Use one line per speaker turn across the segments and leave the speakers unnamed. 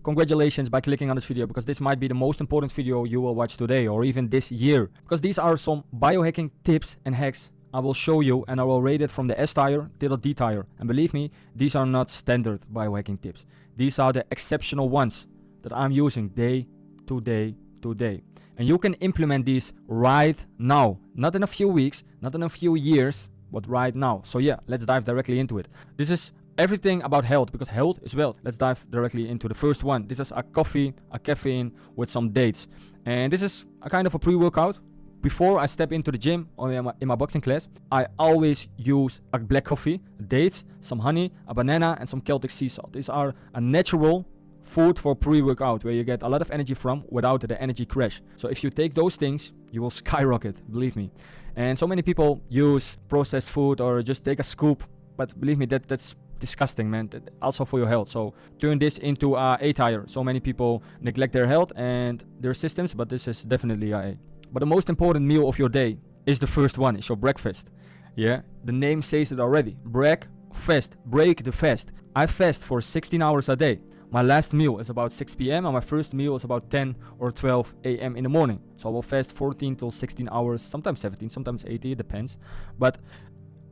congratulations by clicking on this video, because this might be the most important video you will watch today or even this year. Because these are some biohacking tips and hacks I will show you, and I will rate it from the S tier to the D tier. And believe me, these are not standard biohacking tips. These are the exceptional ones that I'm using day to day to day. And you can implement these right now. Not in a few weeks, not in a few years, but right now. So yeah, let's dive directly into it. This is everything about health, because health is wealth. Let's dive directly into the first one. This is a coffee, a caffeine with some dates. And this is a kind of a pre-workout. Before I step into the gym or in my boxing class, I always use a black coffee, dates, some honey, a banana, and some Celtic sea salt. These are a natural food for pre-workout where you get a lot of energy from without the energy crash. So if you take those things, you will skyrocket, believe me. And so many people use processed food or just take a scoop, but believe me, that's disgusting, man. Also for your health. So turn this into a tier. So many people neglect their health and their systems, but this is definitely a. But the most important meal of your day is the first one. It's your breakfast. Yeah, the name says it already. Breakfast. Break the fast. I fast for 16 hours a day. My last meal is about 6 p.m. and my first meal is about 10 or 12 a.m. in the morning. So I will fast 14 till 16 hours, sometimes 17, sometimes 18, it depends. But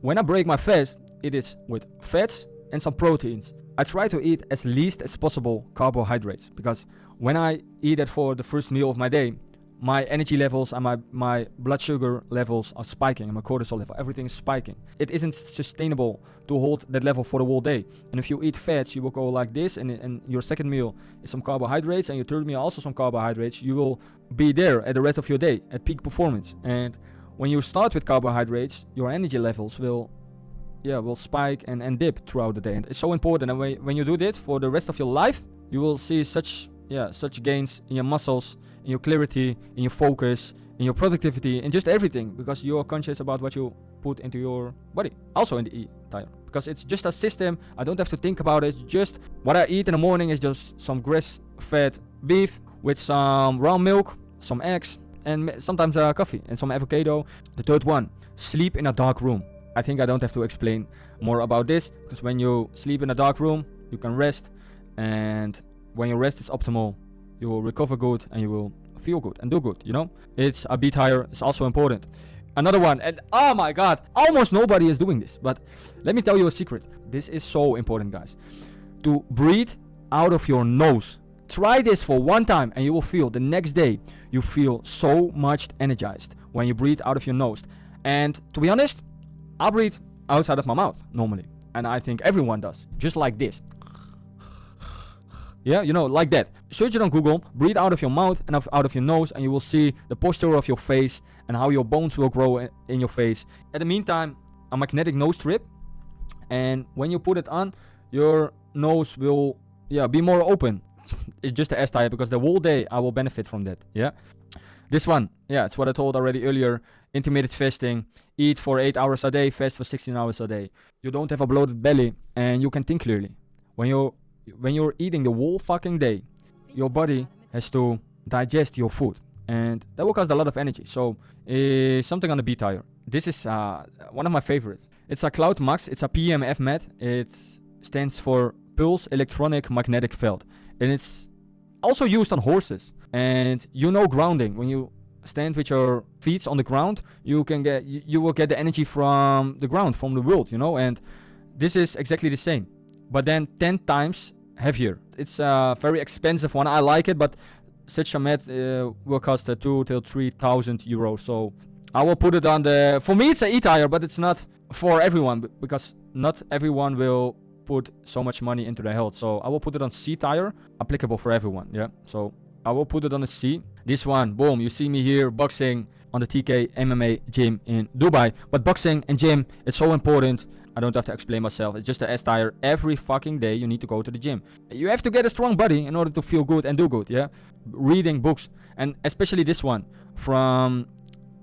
when I break my fast, it is with fats and some proteins. I try to eat as least as possible carbohydrates, because when I eat it for the first meal of my day, my energy levels and my blood sugar levels are spiking, and my cortisol level, everything is spiking. It isn't sustainable to hold that level for the whole day. And if you eat fats, you will go like this, and your second meal is some carbohydrates, and your third meal also some carbohydrates. You will be there at the rest of your day at peak performance. And when you start with carbohydrates, your energy levels will spike and dip throughout the day. And it's so important. And when you do this for the rest of your life, you will see such gains in your muscles, in your clarity, in your focus, in your productivity, in just everything, because you're conscious about what you put into your body. Also in the E tier, because it's just a system. I don't have to think about it. Just what I eat in the morning is just some grass-fed beef with some raw milk, some eggs, and sometimes coffee and some avocado. The third one, sleep in a dark room. I think I don't have to explain more about this, because when you sleep in a dark room, you can rest, and when your rest is optimal, you will recover good and you will feel good and do good, you know? It's a B tier, it's also important. Another one, and oh my god, almost nobody is doing this, but let me tell you a secret. This is so important, guys. To breathe out of your nose. Try this for one time and you will feel the next day, you feel so much energized when you breathe out of your nose. And to be honest, I breathe outside of my mouth normally, and I think everyone does, just like this. Yeah, you know, like that. Search it on Google, breathe out of your mouth and out of your nose, and you will see the posture of your face and how your bones will grow in your face. At the meantime, a magnetic nose strip, and when you put it on, your nose will be more open. It's just the S type, because the whole day I will benefit from that. Yeah, this one, it's what I told already earlier. Intermittent fasting. Eat for 8 hours a day, fast for 16 hours a day. You don't have a bloated belly and you can think clearly. When you're eating the whole fucking day, your body has to digest your food, and that will cost a lot of energy. So something on the B tier. This is one of my favorites. It's a Cloud Max. It's a PEMF mat. It stands for Pulse Electronic Magnetic Field, and it's also used on horses. And you know, grounding. When you stand with your feet on the ground, you will get the energy from the ground, from the world, you know. And this is exactly the same, but then 10 times heavier. It's a very expensive one. I like it, but such a mat will cost 2,000 to 3,000 euros. So I will put it on the. For me, it's an E tier, but it's not for everyone, because not everyone will put so much money into their health. So I will put it on C tier, applicable for everyone. Yeah. So I will put it on a C. This one, boom. You see me here boxing on the TK MMA gym in Dubai. But boxing and gym, it's so important. I don't have to explain myself. It's just a S tier. Every fucking day you need to go to the gym. You have to get a strong body in order to feel good and do good, yeah? Reading books. And especially this one from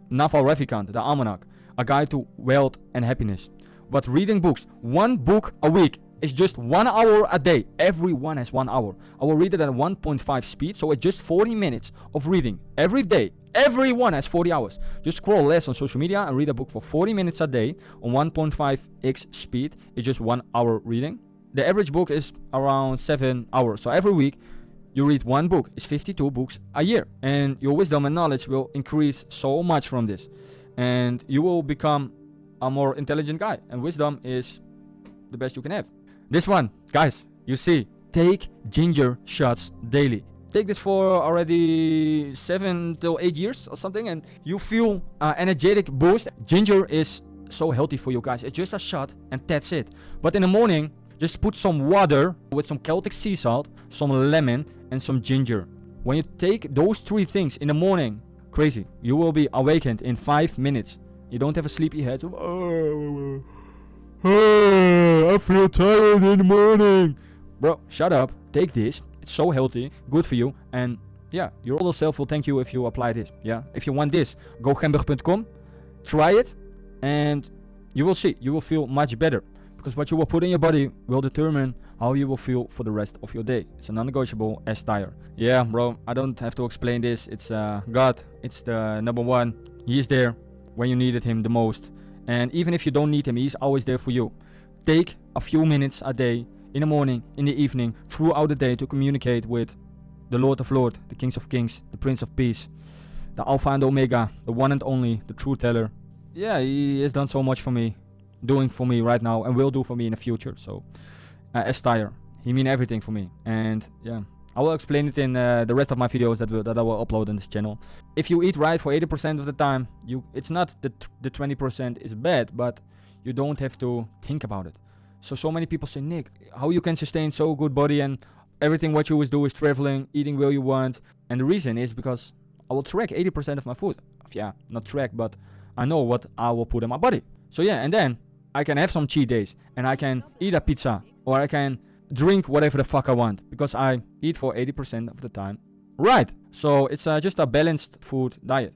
Naval Ravikant, the Almanac. A Guide to Wealth and Happiness. But reading books, one book a week is just 1 hour a day. Everyone has 1 hour. I will read it at 1.5 speed, so it's just 40 minutes of reading every day. Everyone has 40 hours. Just scroll less on social media and read a book for 40 minutes a day on 1.5x speed. It's just 1 hour reading. The average book is around 7 hours. So every week You read one book, it's 52 books a year. And your wisdom and knowledge will increase so much from this. And you will become a more intelligent guy. And wisdom is the best you can have. This one, guys, you see, take ginger shots daily. Take this for already 7 to 8 years or something, and you feel energetic boost. Ginger is so healthy for you guys. It's just a shot and that's it. But in the morning, just put some water with some Celtic sea salt, some lemon and some ginger. When you take those 3 things in the morning, crazy, you will be awakened in 5 minutes. You don't have a sleepy head. I feel tired in the morning. Bro, shut up. Take this. It's so healthy, good for you, and yeah, your older self will thank you if you apply this. Yeah, if you want this, go gemberg.com, try it, and you will see, you will feel much better, because what you will put in your body will determine how you will feel for the rest of your day. It's a non-negotiable S-Tire. Yeah, bro, I don't have to explain this. It's God, it's the number one. He is there when you needed him the most, and even if you don't need him, he's always there for you. Take a few minutes a day, in the morning, in the evening, throughout the day, to communicate with the Lord of Lords, the Kings of Kings, the Prince of Peace, the Alpha and Omega, the one and only, the true teller. Yeah, he has done so much for me, doing for me right now, and will do for me in the future. So, S-Tire, he means everything for me. And yeah, I will explain it in the rest of my videos that I will upload on this channel. If you eat right for 80% of the time, it's not that the 20% is bad, but you don't have to think about it. So many people say, Nick, how you can sustain so good body and everything what you always do is traveling, eating where you want. And the reason is because I will track 80% of my food. Yeah, not track, but I know what I will put in my body. So yeah, and then I can have some cheat days and I can eat a pizza or I can drink whatever the fuck I want because I eat for 80% of the time. Right, so it's just a balanced food diet.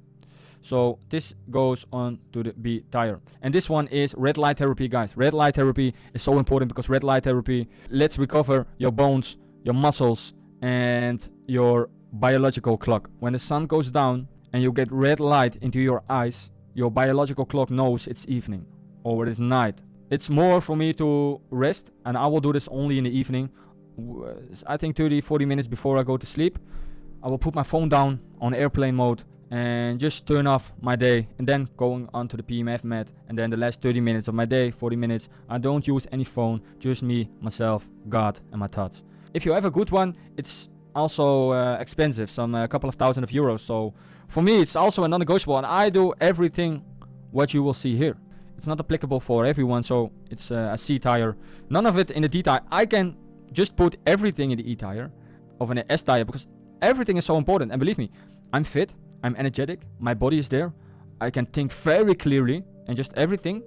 So this goes on to the B-Tire. And this one is red light therapy, guys. Red light therapy is so important because red light therapy lets recover your bones, your muscles, and your biological clock. When the sun goes down and you get red light into your eyes, your biological clock knows it's evening or it is night. It's more for me to rest, and I will do this only in the evening. I think 30-40 minutes before I go to sleep. I will put my phone down on airplane mode and just turn off my day, and then going on to the PEMF mat, and then the last 30 minutes of my day, 40 minutes, I don't use any phone, just me, myself, God, and my thoughts. If you have a good one, it's also expensive, a couple of thousand of euros, so for me it's also a non-negotiable, and I do everything what you will see here. It's not applicable for everyone, so it's a C-Tire. None of it in the D-Tire. I can just put everything in the E-Tire of an S-Tire because everything is so important, and believe me, I'm fit, I'm energetic, my body is there, I can think very clearly, and just everything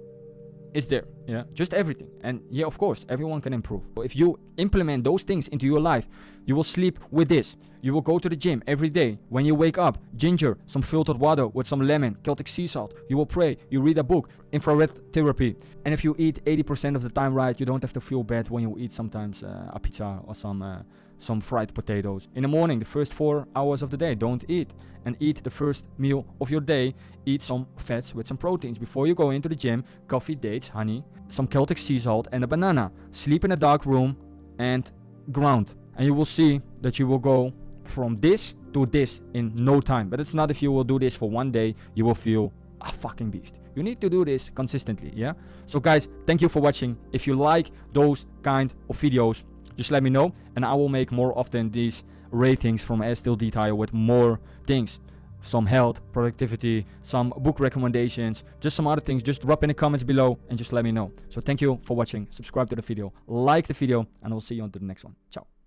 is there, yeah, just everything. And yeah, of course, everyone can improve. If you implement those things into your life, you will sleep with this, you will go to the gym every day. When you wake up, ginger, some filtered water with some lemon, Celtic sea salt, you will pray, you read a book, infrared therapy. And if you eat 80% of the time right, you don't have to feel bad when you eat sometimes a pizza or some fried potatoes. In the morning, the first 4 hours of the day, don't eat. And eat the first meal of your day. Eat some fats with some proteins. Before you go into the gym, coffee, dates, honey, some Celtic sea salt and a banana. Sleep in a dark room and ground. And you will see that you will go from this to this in no time. But it's not if you will do this for one day, you will feel a fucking beast. You need to do this consistently, yeah? So guys, thank you for watching. If you like those kind of videos, just let me know, and I will make more often these ratings from S till D-Tire with more things. Some health, productivity, some book recommendations, just some other things. Just drop in the comments below and just let me know. So thank you for watching. Subscribe to the video, like the video, and I'll see you on to the next one. Ciao.